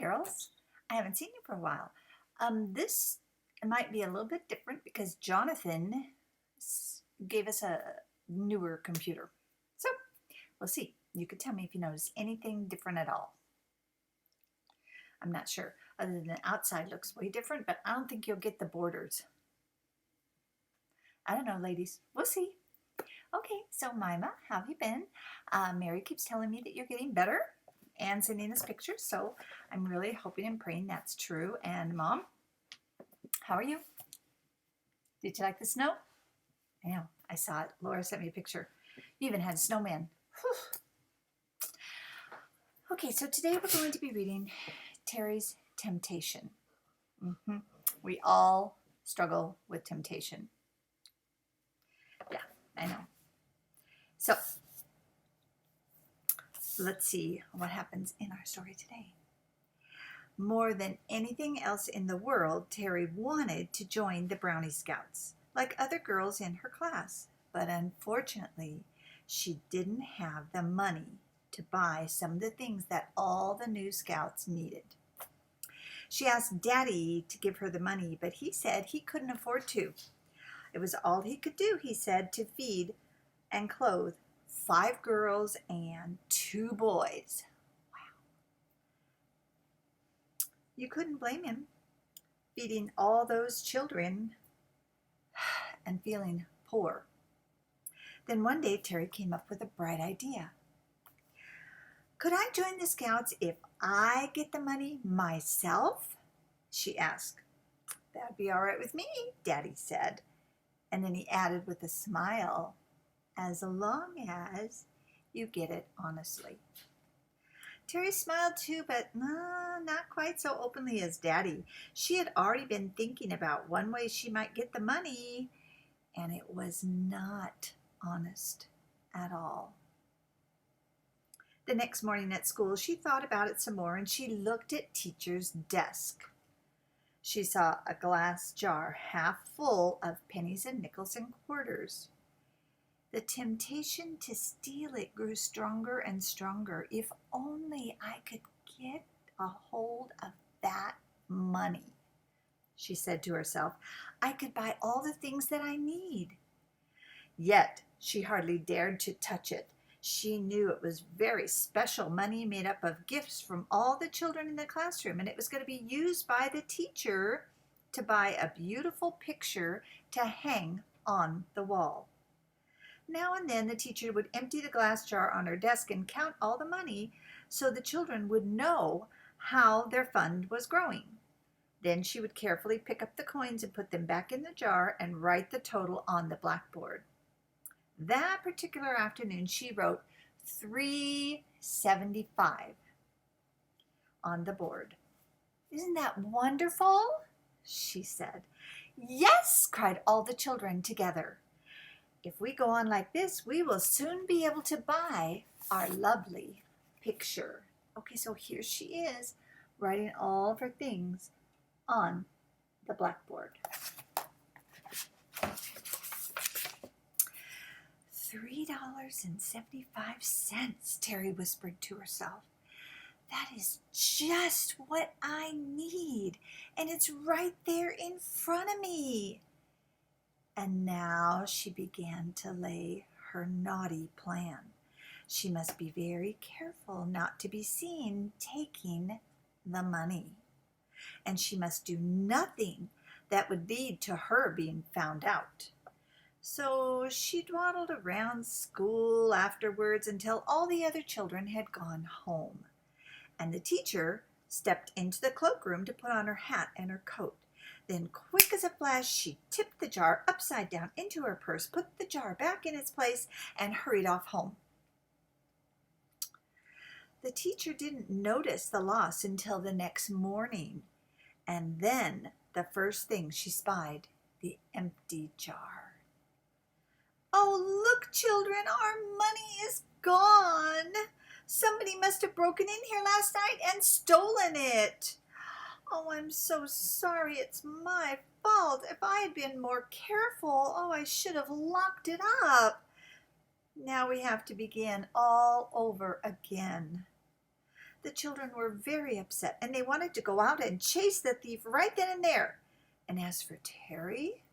girls. I haven't seen you for a while. This might be a little bit different because Jonathan gave us a newer computer. So we'll see. You could tell me if you notice anything different at all. I'm not sure. Other than the outside looks way different, but I don't think you'll get the borders. I don't know, ladies. We'll see. Okay, so Mima, how have you been? Mary keeps telling me that you're getting better and sending us pictures, so I'm really hoping and praying that's true. And Mom, how are you? Did you like the snow? I know, I saw it. Laura sent me a picture. You even had a snowman. Whew. Okay, so today we're going to be reading Terry's Temptation. We all struggle with temptation. Yeah, I know. So, let's see what happens in our story today. More than anything else in the world, Terry wanted to join the Brownie Scouts, like other girls in her class. But unfortunately, she didn't have the money to buy some of the things that all the new scouts needed. She asked Daddy to give her the money, but he said he couldn't afford to. It was all he could do, he said, to feed and clothe 5 girls and 2 boys. Wow. You couldn't blame him, feeding all those children and feeling poor. Then one day Terry came up with a bright idea. Could I join the Scouts if I get the money myself? She asked. That'd be all right with me, Daddy said. And then he added with a smile, as long as you get it honestly. Terry smiled too, but not quite so openly as Daddy. She had already been thinking about one way she might get the money, and it was not honest at all. The next morning at school, she thought about it some more, and she looked at Teacher's desk. She saw a glass jar half full of pennies and nickels and quarters. The temptation to steal it grew stronger and stronger. If only I could get a hold of that money, she said to herself. I could buy all the things that I need. Yet she hardly dared to touch it. She knew it was very special money made up of gifts from all the children in the classroom, and it was going to be used by the teacher to buy a beautiful picture to hang on the wall. Now and then the teacher would empty the glass jar on her desk and count all the money so the children would know how their fund was growing. Then she would carefully pick up the coins and put them back in the jar and write the total on the blackboard. That particular afternoon, she wrote $3.75 on the board. Isn't that wonderful? She said. Yes, cried all the children together. If we go on like this, we will soon be able to buy our lovely picture. Okay, so here she is, writing all of her things on the blackboard. $3.75, Terry whispered to herself. That is just what I need, and it's right there in front of me. And now she began to lay her naughty plan. She must be very careful not to be seen taking the money. And she must do nothing that would lead to her being found out. So she dawdled around school afterwards until all the other children had gone home. And the teacher stepped into the cloakroom to put on her hat and her coat. Then, quick as a flash, she tipped the jar upside down into her purse, put the jar back in its place, and hurried off home. The teacher didn't notice the loss until the next morning. And then the first thing she spied, the empty jar. Oh, look, children, our money is gone. Somebody must have broken in here last night and stolen it. Oh, I'm so sorry. It's my fault. If I had been more careful, I should have locked it up. Now we have to begin all over again. The children were very upset, and they wanted to go out and chase the thief right then and there. And as for Terry,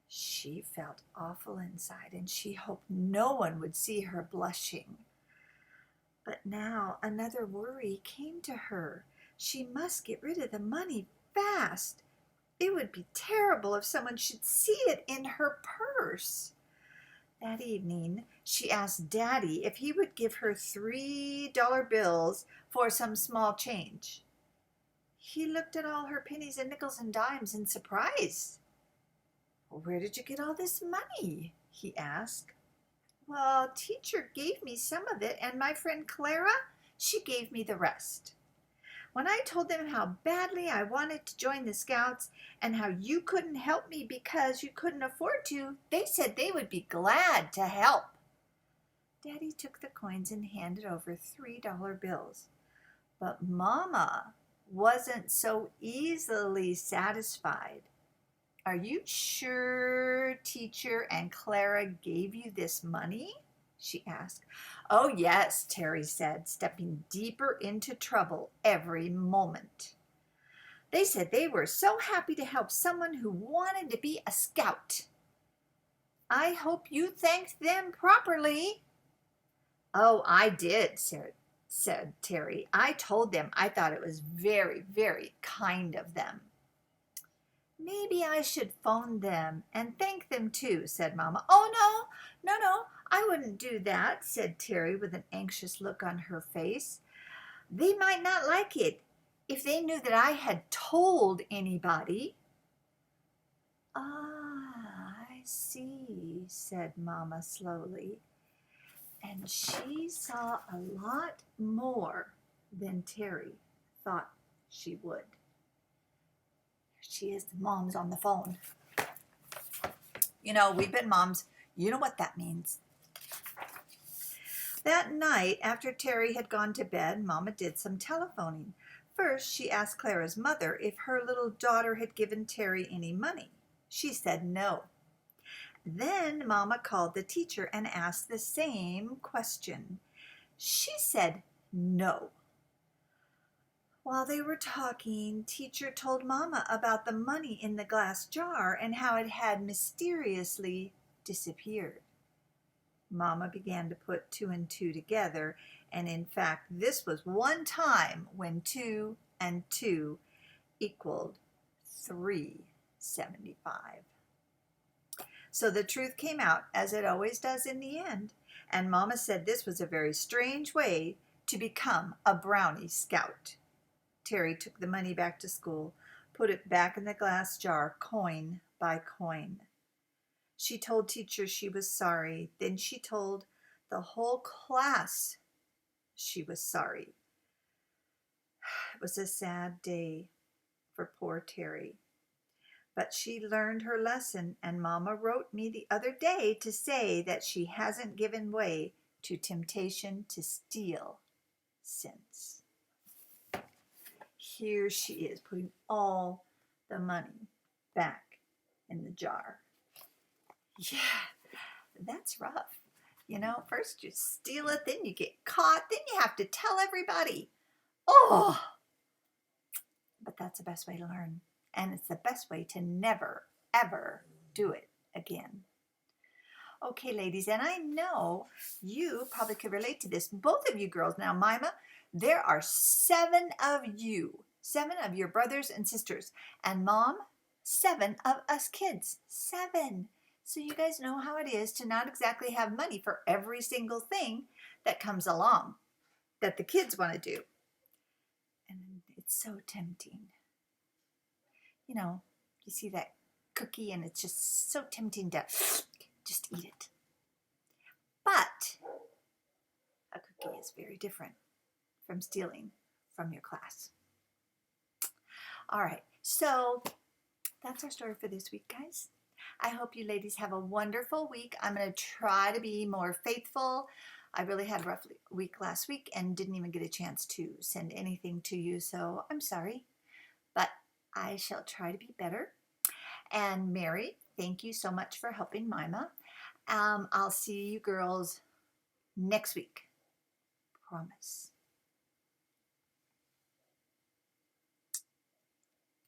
she felt awful inside, and she hoped no one would see her blushing. But now another worry came to her. She must get rid of the money fast. It would be terrible if someone should see it in her purse. That evening, she asked Daddy if he would give her $3 bills for some small change. He looked at all her pennies and nickels and dimes in surprise. "Where did you get all this money?" he asked. "Well, teacher gave me some of it, and my friend Clara, she gave me the rest. When I told them how badly I wanted to join the Scouts and how you couldn't help me because you couldn't afford to, they said they would be glad to help." Daddy took the coins and handed over $3 bills. But Mama wasn't so easily satisfied. "Are you sure teacher and Clara gave you this money?" she asked. "Oh, yes," Terry said, stepping deeper into trouble every moment. "They said they were so happy to help someone who wanted to be a scout." "I hope you thanked them properly." "Oh, I did," said Terry. "I told them I thought it was very, very kind of them." "Maybe I should phone them and thank them too," said Mama. "Oh, no, I wouldn't do that," said Terry with an anxious look on her face. "They might not like it if they knew that I had told anybody." "Ah, I see," said Mama slowly. And she saw a lot more than Terry thought she would. She is the mom's on the phone. You know, we've been moms. You know what that means. That night, after Terry had gone to bed, Mama did some telephoning. First, she asked Clara's mother if her little daughter had given Terry any money. She said no. Then Mama called the teacher and asked the same question. She said no. While they were talking, teacher told Mama about the money in the glass jar and how it had mysteriously disappeared. Mama began to put two and two together, and in fact, this was one time when 2 and 2 equaled 375. So the truth came out, as it always does in the end, and Mama said this was a very strange way to become a Brownie Scout. Terry took the money back to school, put it back in the glass jar, coin by coin. She told teacher she was sorry. Then she told the whole class she was sorry. It was a sad day for poor Terry. But she learned her lesson, and Mama wrote me the other day to say that she hasn't given way to temptation to steal since. Here she is putting all the money back in the jar. Yeah, that's rough. You know, first you steal it, then you get caught, then you have to tell everybody. Oh! But that's the best way to learn. And it's the best way to never, ever do it again. Okay, ladies, and I know you probably could relate to this. Both of you girls. Now, Mima, there are 7 of you. 7 of your brothers and sisters. And Mom, 7 of us kids. 7. So you guys know how it is to not exactly have money for every single thing that comes along that the kids want to do. And it's so tempting. You know, you see that cookie and it's just so tempting to just eat it. But a cookie is very different from stealing from your class. All right, so that's our story for this week, guys. I hope you ladies have a wonderful week. I'm going to try to be more faithful. I really had a rough week last week and didn't even get a chance to send anything to you, so I'm sorry. But I shall try to be better. And Mary, thank you so much for helping Mima. I'll see you girls next week. Promise.